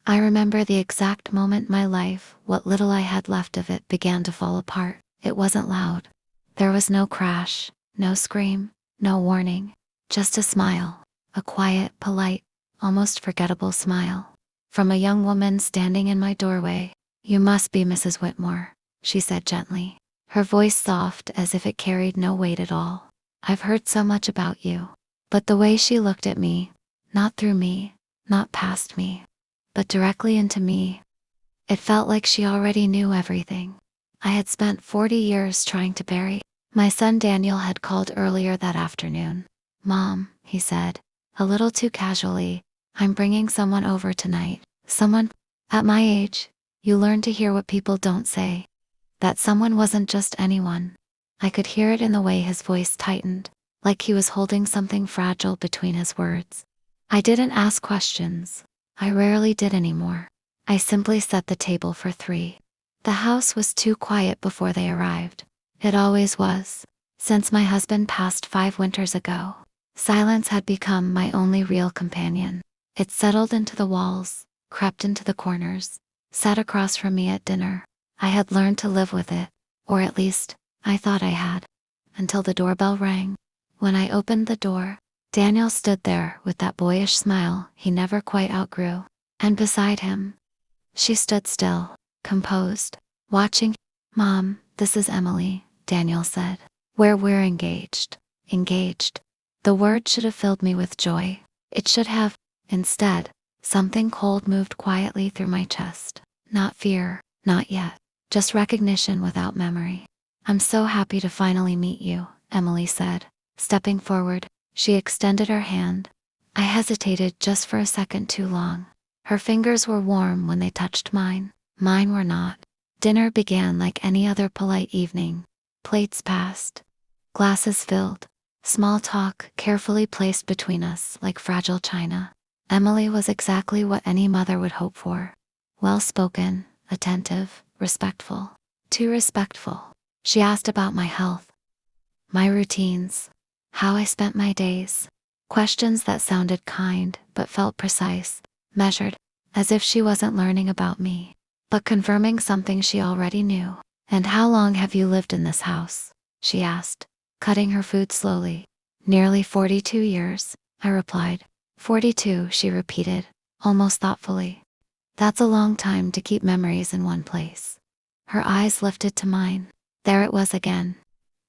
I remember the exact moment my life, what little I had left of it, began to fall apart. It wasn't loud. There was no crash, no scream, no warning. Just a smile. A quiet, polite, almost forgettable smile. From a young woman standing in my doorway. "You must be Mrs. Whitmore," she said gently. Her voice soft as if it carried no weight at all. "I've heard so much about you." But the way she looked at me, not through me, not past me, but directly into me, it felt like she already knew everything I had spent 40 years trying to bury. My son Daniel had called earlier that afternoon. "Mom," he said, a little too casually, "I'm bringing someone over tonight. Someone, at my age, you learn to hear what people don't say." That someone wasn't just anyone. I could hear it in the way his voice tightened, like he was holding something fragile between his words. I didn't ask questions. I rarely did anymore. I simply set the table for 3. The house was too quiet before they arrived. It always was. Since my husband passed 5 winters ago, silence had become my only real companion. It settled into the walls, crept into the corners, sat across from me at dinner. I had learned to live with it, or at least, I thought I had, until the doorbell rang. When I opened the door, Daniel stood there with that boyish smile he never quite outgrew, and beside him, she stood still, composed, watching. "Mom, this is Emily," Daniel said. We're engaged." Engaged. The word should have filled me with joy. It should have. Instead, something cold moved quietly through my chest. Not fear, not yet. Just recognition without memory. "I'm so happy to finally meet you," Emily said. Stepping forward, she extended her hand. I hesitated just for a second too long. Her fingers were warm when they touched mine. Mine were not. Dinner began like any other polite evening. Plates passed. Glasses filled. Small talk carefully placed between us like fragile china. Emily was exactly what any mother would hope for. Well-spoken, attentive, respectful. Too respectful. She asked about my health, my routines, how I spent my days. Questions that sounded kind but felt precise, measured, as if she wasn't learning about me, but confirming something she already knew. "And how long have you lived in this house?" she asked, cutting her food slowly. "Nearly 42 years, I replied. 42, she repeated, almost thoughtfully. "That's a long time to keep memories in one place." Her eyes lifted to mine. There it was again.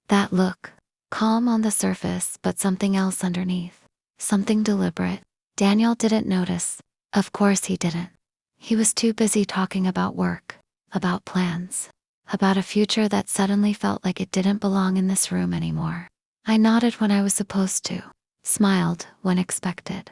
That look. Calm on the surface, but something else underneath. Something deliberate. Daniel didn't notice. Of course he didn't. He was too busy talking about work, about plans, about a future that suddenly felt like it didn't belong in this room anymore. I nodded when I was supposed to, smiled when expected.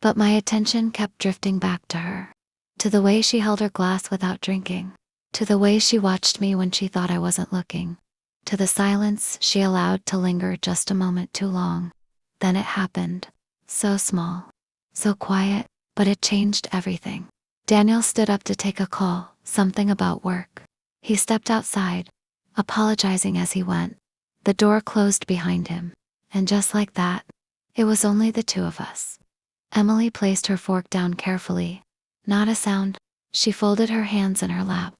But my attention kept drifting back to her. To the way she held her glass without drinking. To the way she watched me when she thought I wasn't looking. To the silence she allowed to linger just a moment too long. Then it happened. So small. So quiet, but it changed everything. Daniel stood up to take a call, something about work. He stepped outside, apologizing as he went. The door closed behind him. And just like that, it was only the 2 of us. Emily placed her fork down carefully. Not a sound. She folded her hands in her lap.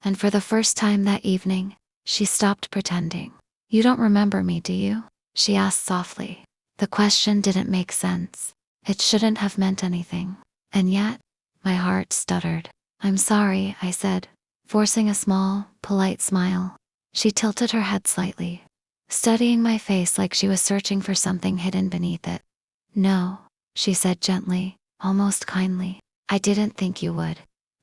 And for the first time that evening, she stopped pretending. "You don't remember me, do you?" she asked softly. The question didn't make sense. It shouldn't have meant anything. And yet, my heart stuttered. "I'm sorry," I said, forcing a small, polite smile. She tilted her head slightly, studying my face like she was searching for something hidden beneath it. "No," she said gently, almost kindly. "I didn't think you would."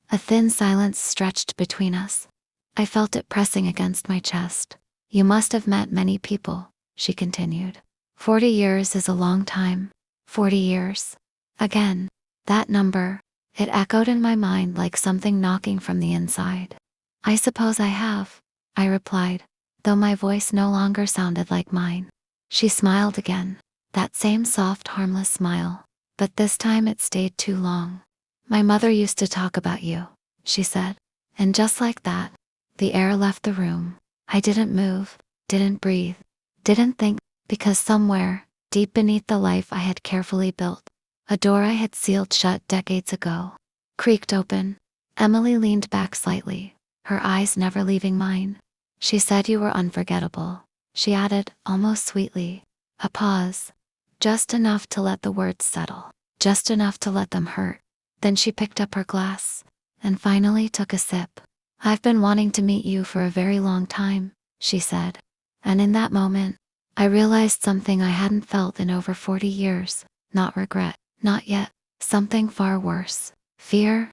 A thin silence stretched between us. I felt it pressing against my chest. "You must have met many people," she continued. 40 years is a long time. 40 years. Again, that number, it echoed in my mind like something knocking from the inside. "I suppose I have," I replied, though my voice no longer sounded like mine. She smiled again, that same soft, harmless smile, but this time it stayed too long. "My mother used to talk about you," she said. And just like that, the air left the room. I didn't move, didn't breathe, didn't think, because somewhere, deep beneath the life I had carefully built, a door I had sealed shut decades ago, creaked open. Emily leaned back slightly, her eyes never leaving mine. She said you were unforgettable. She added, almost sweetly. A pause. Just enough to let the words settle. Just enough to let them hurt. Then she picked up her glass and finally took a sip. I've been wanting to meet you for a very long time, she said. And in that moment, I realized something I hadn't felt in over 40 years. Not regret. Not yet. Something far worse. Fear.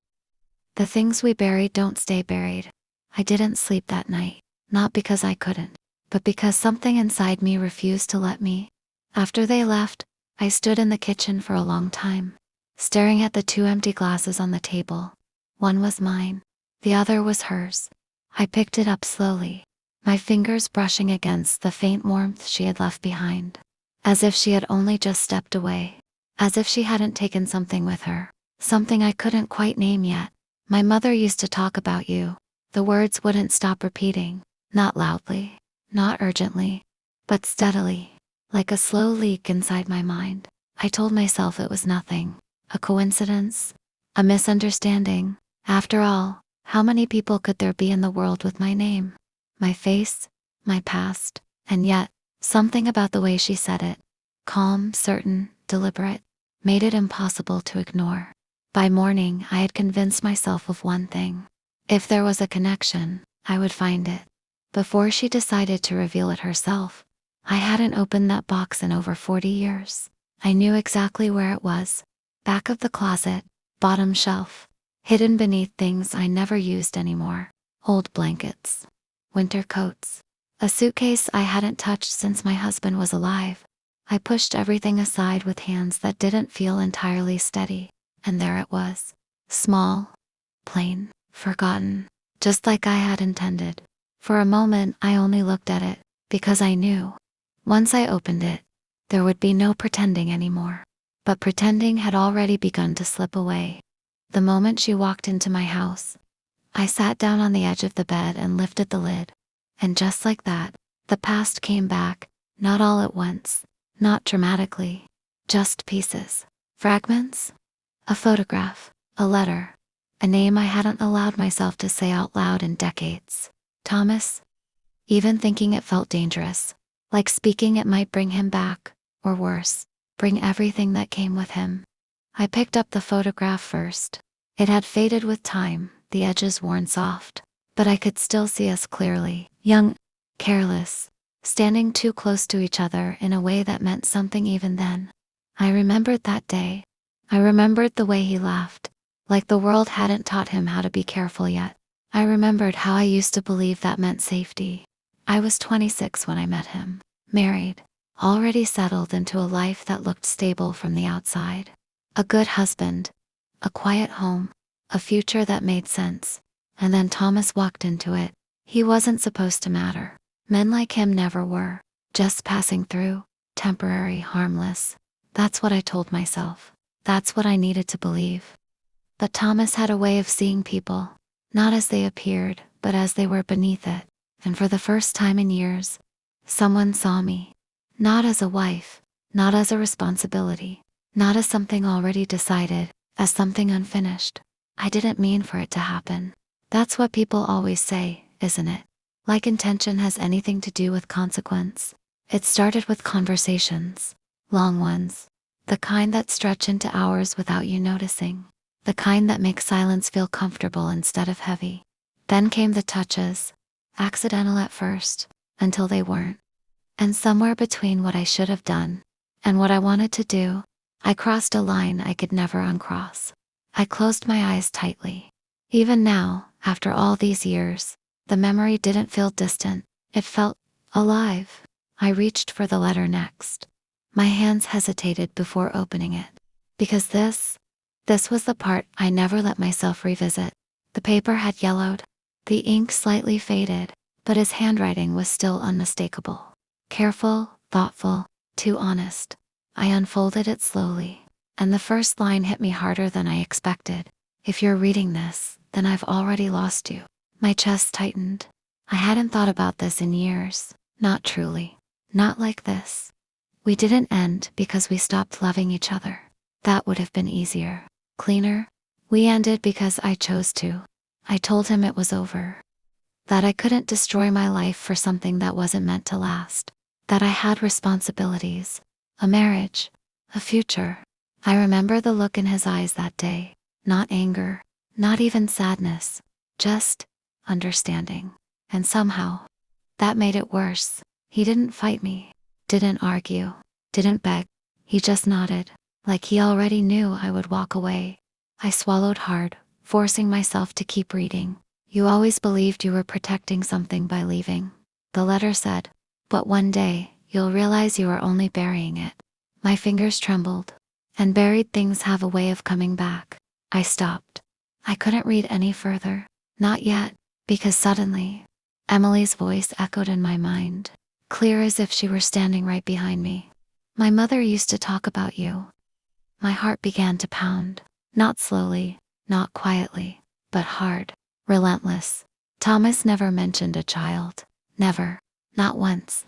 The things we bury don't stay buried. I didn't sleep that night. Not because I couldn't, but because something inside me refused to let me. After they left, I stood in the kitchen for a long time, staring at the 2 empty glasses on the table. One was mine. The other was hers. I picked it up slowly, my fingers brushing against the faint warmth she had left behind. As if she had only just stepped away. As if she hadn't taken something with her. Something I couldn't quite name yet. My mother used to talk about you. The words wouldn't stop repeating. Not loudly, not urgently, but steadily, like a slow leak inside my mind. I told myself it was nothing, a coincidence, a misunderstanding. After all, how many people could there be in the world with my name, my face, my past? And yet, something about the way she said it, calm, certain, deliberate, made it impossible to ignore. By morning, I had convinced myself of one thing. If there was a connection, I would find it. Before she decided to reveal it herself, I hadn't opened that box in over 40 years. I knew exactly where it was. Back of the closet, bottom shelf, hidden beneath things I never used anymore. Old blankets, winter coats, a suitcase I hadn't touched since my husband was alive. I pushed everything aside with hands that didn't feel entirely steady, and there it was. Small, plain, forgotten, just like I had intended. For a moment I only looked at it, because I knew. Once I opened it, there would be no pretending anymore. But pretending had already begun to slip away. The moment she walked into my house, I sat down on the edge of the bed and lifted the lid. And just like that, the past came back, not all at once, not dramatically, just pieces, fragments. A photograph, a letter, a name I hadn't allowed myself to say out loud in decades. Thomas. Even thinking it felt dangerous, like speaking it might bring him back, or worse, bring everything that came with him. I picked up the photograph first. It had faded with time, the edges worn soft, but I could still see us clearly, young, careless, standing too close to each other in a way that meant something even then. I remembered that day. I remembered the way he laughed, like the world hadn't taught him how to be careful yet. I remembered how I used to believe that meant safety. I was 26 when I met him, married, already settled into a life that looked stable from the outside. A good husband, a quiet home, a future that made sense. And then Thomas walked into it. He wasn't supposed to matter. Men like him never were. Just passing through, temporary, harmless. That's what I told myself. That's what I needed to believe. But Thomas had a way of seeing people, not as they appeared, but as they were beneath it. And for the first time in years, someone saw me. Not as a wife, not as a responsibility, not as something already decided, as something unfinished. I didn't mean for it to happen. That's what people always say, isn't it? Like intention has anything to do with consequence. It started with conversations, long ones, the kind that stretch into hours without you noticing. The kind that makes silence feel comfortable instead of heavy. Then came the touches, accidental at first, until they weren't. And somewhere between what I should have done and what I wanted to do, I crossed a line I could never uncross. I closed my eyes tightly. Even now, after all these years, the memory didn't feel distant. It felt alive. I reached for the letter next. My hands hesitated before opening it. Because this was the part I never let myself revisit. The paper had yellowed, the ink slightly faded, but his handwriting was still unmistakable. Careful, thoughtful, too honest. I unfolded it slowly, and the first line hit me harder than I expected. If you're reading this, then I've already lost you. My chest tightened. I hadn't thought about this in years. Not truly. Not like this. We didn't end because we stopped loving each other. That would have been easier. Cleaner. We ended because I chose to. I told him it was over. That I couldn't destroy my life for something that wasn't meant to last. That I had responsibilities, a marriage, a future. I remember the look in his eyes that day. Not anger, not even sadness, just understanding. And somehow, that made it worse. He didn't fight me, didn't argue, didn't beg. He just nodded, like he already knew I would walk away. I swallowed hard, forcing myself to keep reading. You always believed you were protecting something by leaving, the letter said, but one day, you'll realize you are only burying it. My fingers trembled, and buried things have a way of coming back. I stopped. I couldn't read any further, not yet, because suddenly, Emily's voice echoed in my mind, clear as if she were standing right behind me. My mother used to talk about you. My heart began to pound, not slowly, not quietly, but hard, relentless. Thomas never mentioned a child. Never. Not once.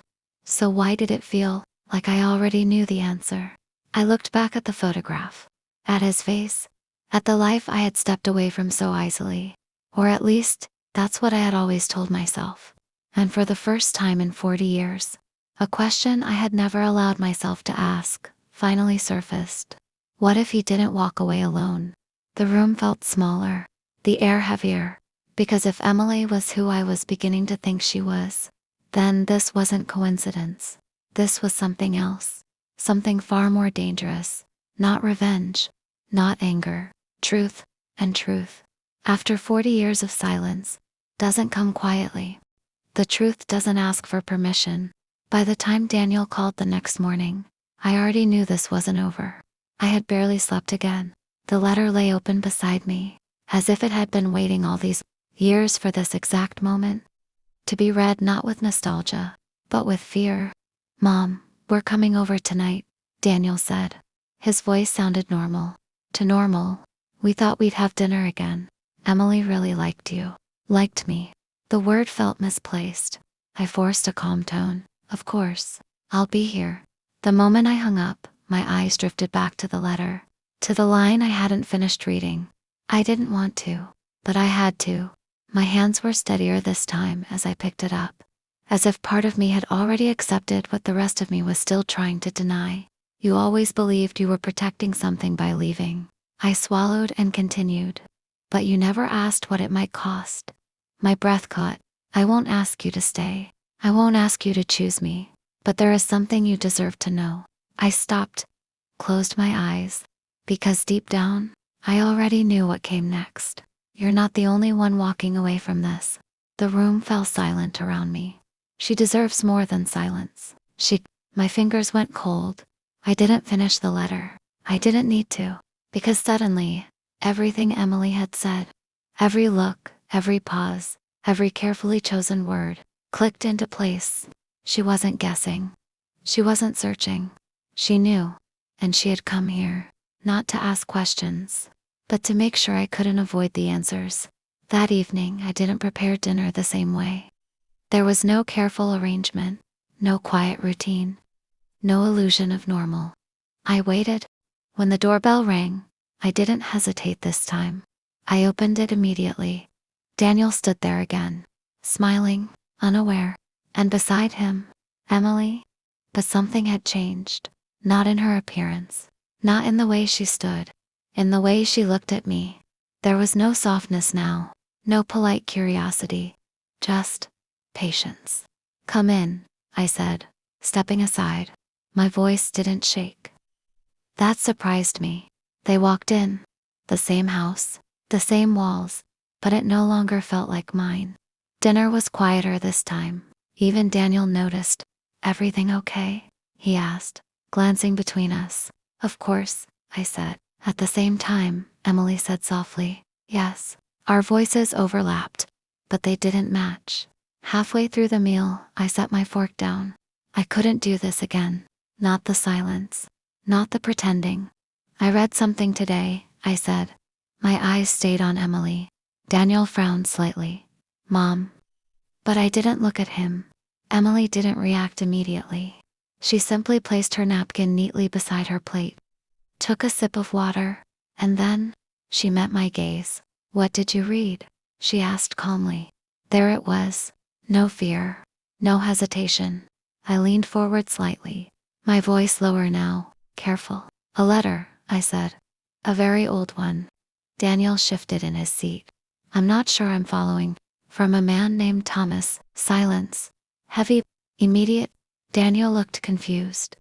So why did it feel like I already knew the answer? I looked back at the photograph, at his face, at the life I had stepped away from so easily. Or at least, that's what I had always told myself. And for the first time in 40 years, a question I had never allowed myself to ask finally surfaced. What if he didn't walk away alone? The room felt smaller, the air heavier, because if Emily was who I was beginning to think she was, then this wasn't coincidence. This was something else. Something far more dangerous. Not revenge. Not anger. Truth. And truth, after 40 years of silence, doesn't come quietly. The truth doesn't ask for permission. By the time Daniel called the next morning, I already knew this wasn't over. I had barely slept again. The letter lay open beside me, as if it had been waiting all these years for this exact moment. To be read not with nostalgia, but with fear. Mom, we're coming over tonight, Daniel said. His voice sounded normal. To normal. We thought we'd have dinner again. Emily really liked you. Liked me. The word felt misplaced. I forced a calm tone. Of course. I'll be here. The moment I hung up, my eyes drifted back to the letter. To the line I hadn't finished reading. I didn't want to, but I had to. My hands were steadier this time as I picked it up, as if part of me had already accepted what the rest of me was still trying to deny. You always believed you were protecting something by leaving. I swallowed and continued. But you never asked what it might cost. My breath caught. I won't ask you to stay. I won't ask you to choose me. But there is something you deserve to know. I stopped, closed my eyes, because deep down, I already knew what came next. You're not the only one walking away from this. The room fell silent around me. She deserves more than silence. My fingers went cold. I didn't finish the letter. I didn't need to. Because suddenly, everything Emily had said, every look, every pause, every carefully chosen word, clicked into place. She wasn't guessing. She wasn't searching. She knew. And she had come here, not to ask questions, but to make sure I couldn't avoid the answers. That evening, I didn't prepare dinner the same way. There was no careful arrangement, no quiet routine, no illusion of normal. I waited. When the doorbell rang, I didn't hesitate this time. I opened it immediately. Daniel stood there again, smiling, unaware, and beside him, Emily. But something had changed, not in her appearance, not in the way she stood, in the way she looked at me. There was no softness now, no polite curiosity, just patience. Come in, I said, stepping aside. My voice didn't shake. That surprised me. They walked in. The same house, the same walls, but it no longer felt like mine. Dinner was quieter this time. Even Daniel noticed. Everything okay? He asked, glancing between us. Of course, I said. At the same time, Emily said softly, yes. Our voices overlapped, but they didn't match. Halfway through the meal, I set my fork down. I couldn't do this again. Not the silence. Not the pretending. I read something today, I said. My eyes stayed on Emily. Daniel frowned slightly. Mom. But I didn't look at him. Emily didn't react immediately. She simply placed her napkin neatly beside her plate, took a sip of water, and then, She met my gaze. "What did you read?" she asked calmly. There it was. No fear. No hesitation. I leaned forward slightly, my voice lower now, careful. "A letter," I said. "A very old one." Daniel shifted in his seat. "I'm not sure I'm following." "From a man named Thomas." Silence. Heavy. Immediate. Daniel looked confused.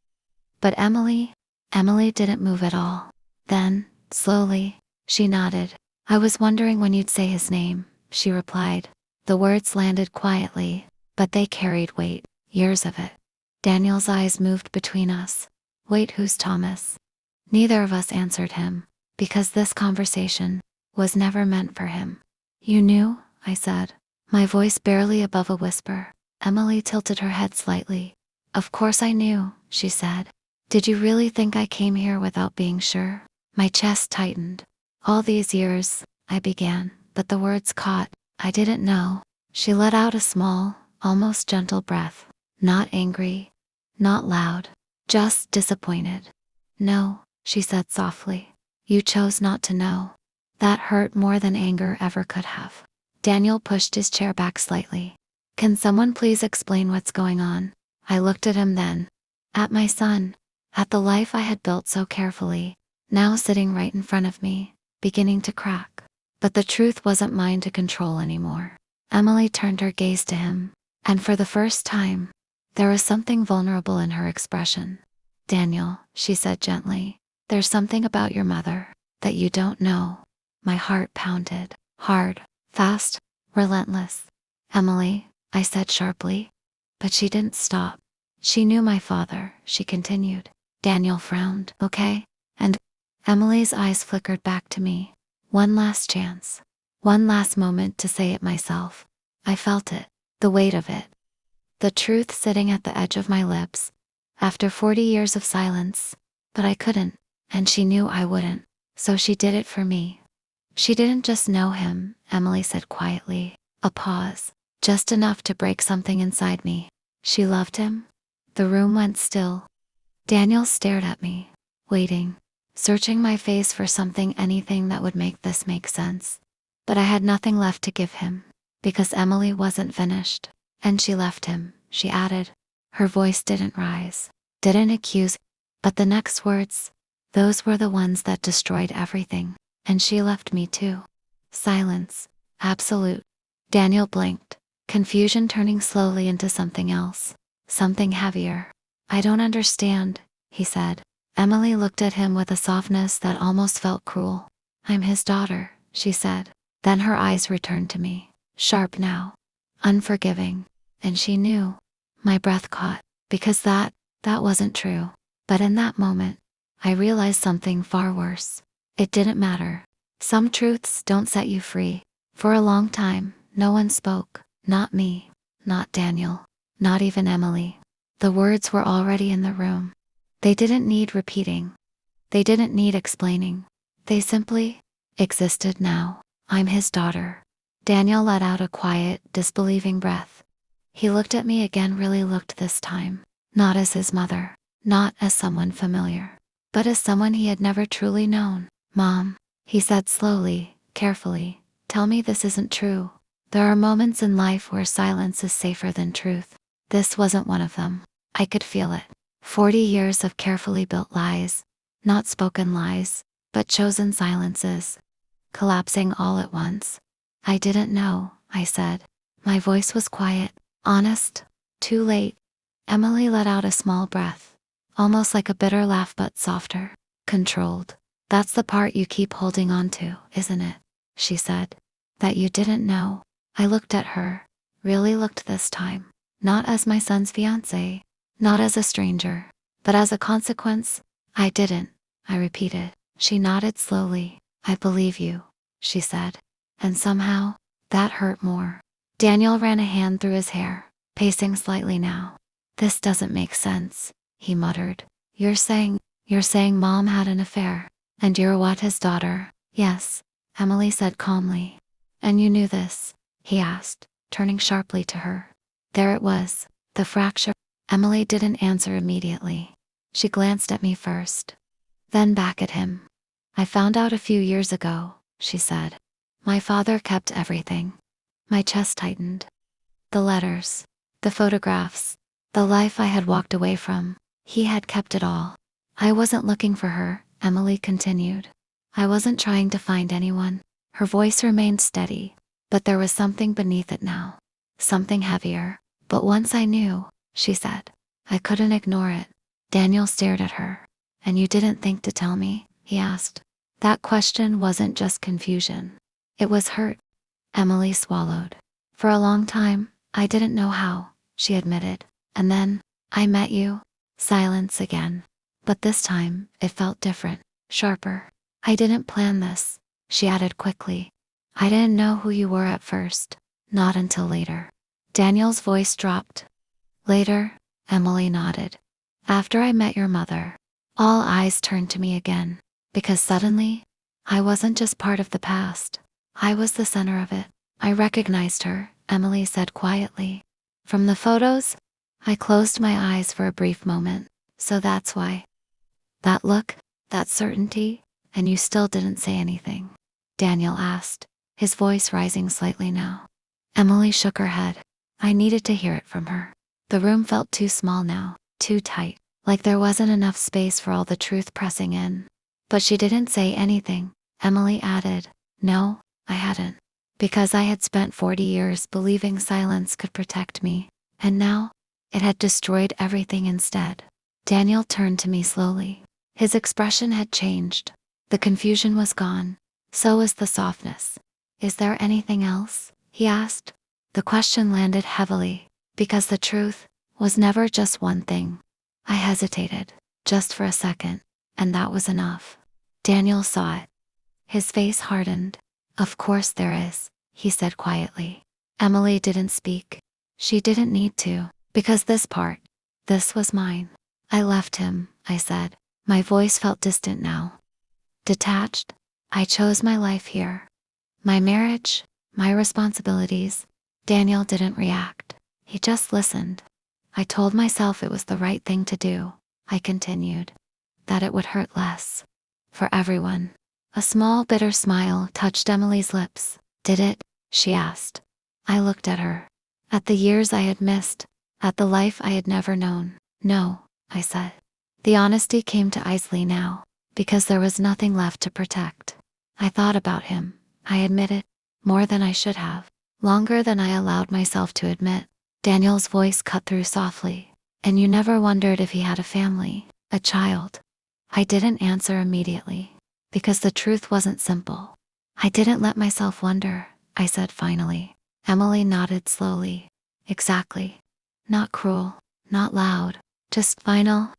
"But Emily?" Emily didn't move at all. Then, slowly, she nodded. "I was wondering when you'd say his name," she replied. The words landed quietly, but they carried weight. Years of it. Daniel's eyes moved between us. "Wait, who's Thomas?" Neither of us answered him, because this conversation was never meant for him. "You knew?" I said, my voice barely above a whisper. Emily tilted her head slightly. "Of course I knew," she said. "Did you really think I came here without being sure?" My chest tightened. "All these years," I began, but the words caught. "I didn't know." She let out a small, almost gentle breath. Not angry, not loud, just disappointed. "No," she said softly. "You chose not to know." That hurt more than anger ever could have. Daniel pushed his chair back slightly. "Can someone please explain what's going on?" I looked at him then. At my son. At the life I had built so carefully, now sitting right in front of me, beginning to crack. But the truth wasn't mine to control anymore. Emily turned her gaze to him, and for the first time, there was something vulnerable in her expression. "Daniel," she said gently, "there's something about your mother that you don't know." My heart pounded. Hard, fast, relentless. "Emily," I said sharply. But she didn't stop. "She knew my father," she continued. Daniel frowned. "Okay?" And Emily's eyes flickered back to me. One last chance. One last moment to say it myself. I felt it. The weight of it. The truth sitting at the edge of my lips. After 40 years of silence. But I couldn't. And she knew I wouldn't. So she did it for me. "She didn't just know him," Emily said quietly. A pause. Just enough to break something inside me. "She loved him?" The room went still. Daniel stared at me, waiting, searching my face for something, anything that would make this make sense. But I had nothing left to give him, because Emily wasn't finished. "And she left him," she added. Her voice didn't rise, didn't accuse, but the next words, those were the ones that destroyed everything. "And she left me too." Silence. Absolute. Daniel blinked, confusion turning slowly into something else, something heavier. "I don't understand," he said. Emily looked at him with a softness that almost felt cruel. "I'm his daughter," she said. Then her eyes returned to me, sharp now, unforgiving. "And she knew." My breath caught, because that wasn't true. But in that moment, I realized something far worse. It didn't matter. Some truths don't set you free. For a long time, no one spoke. Not me, not Daniel, not even Emily. The words were already in the room. They didn't need repeating. They didn't need explaining. They simply existed now. "I'm his daughter." Daniel let out a quiet, disbelieving breath. He looked at me again, really looked this time. Not as his mother, not as someone familiar, but as someone he had never truly known. "Mom," he said slowly, carefully, "tell me this isn't true." There are moments in life where silence is safer than truth. This wasn't one of them. I could feel it. 40 years of carefully built lies, not spoken lies, but chosen silences, collapsing all at once. "I didn't know," I said. My voice was quiet, honest. "Too late." Emily let out a small breath, almost like a bitter laugh but softer, controlled. "That's the part you keep holding on to, isn't it?" she said. "That you didn't know." I looked at her, really looked this time. Not as my son's fiancée, not as a stranger, but as a consequence. "I didn't," I repeated. She nodded slowly. "I believe you," she said. And somehow, that hurt more. Daniel ran a hand through his hair, pacing slightly now. "This doesn't make sense," he muttered. You're saying Mom had an affair, and you're what, his daughter?" "Yes," Emily said calmly. "And you knew this?" he asked, turning sharply to her. There it was, the fracture. Emily didn't answer immediately. She glanced at me first, then back at him. I found out a few years ago, she said. My father kept everything. My chest tightened. The letters, the photographs, the life I had walked away from. He had kept it all. I wasn't looking for her, Emily continued. I wasn't trying to find anyone. Her voice remained steady, but there was something beneath it now. Something heavier. But once I knew, she said, I couldn't ignore it. Daniel stared at her. And you didn't think to tell me? He asked. That question wasn't just confusion. It was hurt. Emily swallowed. For a long time, I didn't know how, she admitted. And then, I met you. Silence again. But this time, it felt different, sharper. I didn't plan this, she added quickly. I didn't know who you were at first. Not until later. Daniel's voice dropped. Later, Emily nodded. After I met your mother. All eyes turned to me again. Because suddenly, I wasn't just part of the past. I was the center of it. I recognized her, Emily said quietly. From the photos, I closed my eyes for a brief moment. So that's why. That look, that certainty, and you still didn't say anything? Daniel asked, his voice rising slightly now. Emily shook her head. I needed to hear it from her. The room felt too small now, too tight, like there wasn't enough space for all the truth pressing in. But she didn't say anything, Emily added. No, I hadn't. Because I had spent 40 years believing silence could protect me, and now, it had destroyed everything instead. Daniel turned to me slowly. His expression had changed. The confusion was gone. So was the softness. Is there anything else? He asked. The question landed heavily, because the truth was never just one thing. I hesitated, just for a second, and that was enough. Daniel saw it. His face hardened. Of course there is, he said quietly. Emily didn't speak. She didn't need to, because this was mine. I left him, I said. My voice felt distant now. Detached. I chose my life here. My marriage, my responsibilities. Daniel didn't react. He just listened. I told myself it was the right thing to do, I continued. That it would hurt less. For everyone. A small bitter smile touched Emily's lips. Did it? She asked. I looked at her. At the years I had missed. At the life I had never known. No, I said. The honesty came to Isley now, because there was nothing left to protect. I thought about him, I admitted, more than I should have, longer than I allowed myself to admit. Daniel's voice cut through softly. And you never wondered if he had a family, a child? I didn't answer immediately, because the truth wasn't simple. I didn't let myself wonder, I said finally. Emily nodded slowly. Exactly. Not cruel, not loud, just final.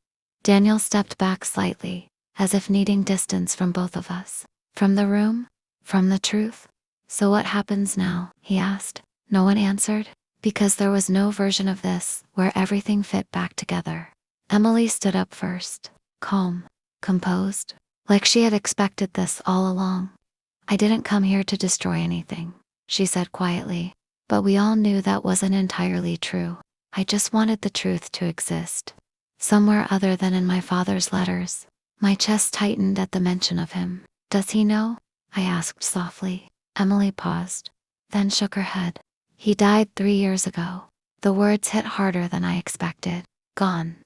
Daniel stepped back slightly, as if needing distance from both of us. From the room? From the truth? So what happens now? He asked. No one answered, because there was no version of this where everything fit back together. Emily stood up first, calm, composed, like she had expected this all along. I didn't come here to destroy anything, she said quietly, but we all knew that wasn't entirely true. I just wanted the truth to exist. Somewhere other than in my father's letters. My chest tightened at the mention of him. Does he know? I asked softly. Emily paused, then shook her head. He died 3 years ago. The words hit harder than I expected. Gone.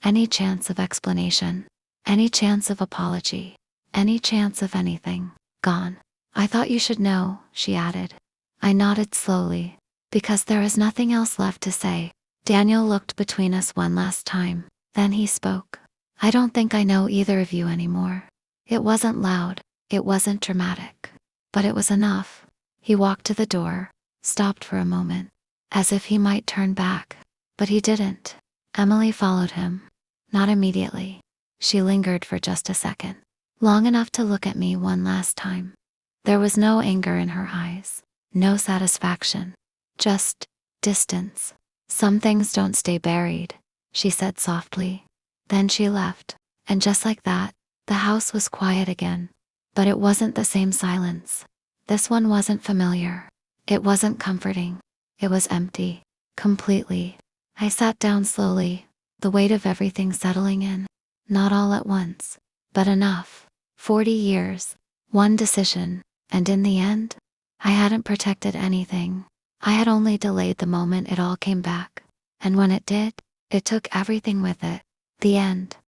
Any chance of explanation? Any chance of apology? Any chance of anything? Gone. I thought you should know, she added. I nodded slowly, because there is nothing else left to say. Daniel looked between us one last time. Then he spoke. I don't think I know either of you anymore. It wasn't loud, it wasn't dramatic, but it was enough. He walked to the door, stopped for a moment, as if he might turn back, but he didn't. Emily followed him. Not immediately. She lingered for just a second, long enough to look at me one last time. There was no anger in her eyes, no satisfaction, just distance. Some things don't stay buried, she said softly. Then she left, and just like that, the house was quiet again. But it wasn't the same silence. This one wasn't familiar. It wasn't comforting. It was empty. Completely. I sat down slowly, the weight of everything settling in. Not all at once, but enough. 40 years, one decision, and in the end, I hadn't protected anything. I had only delayed the moment it all came back. And when it did, it took everything with it. The end.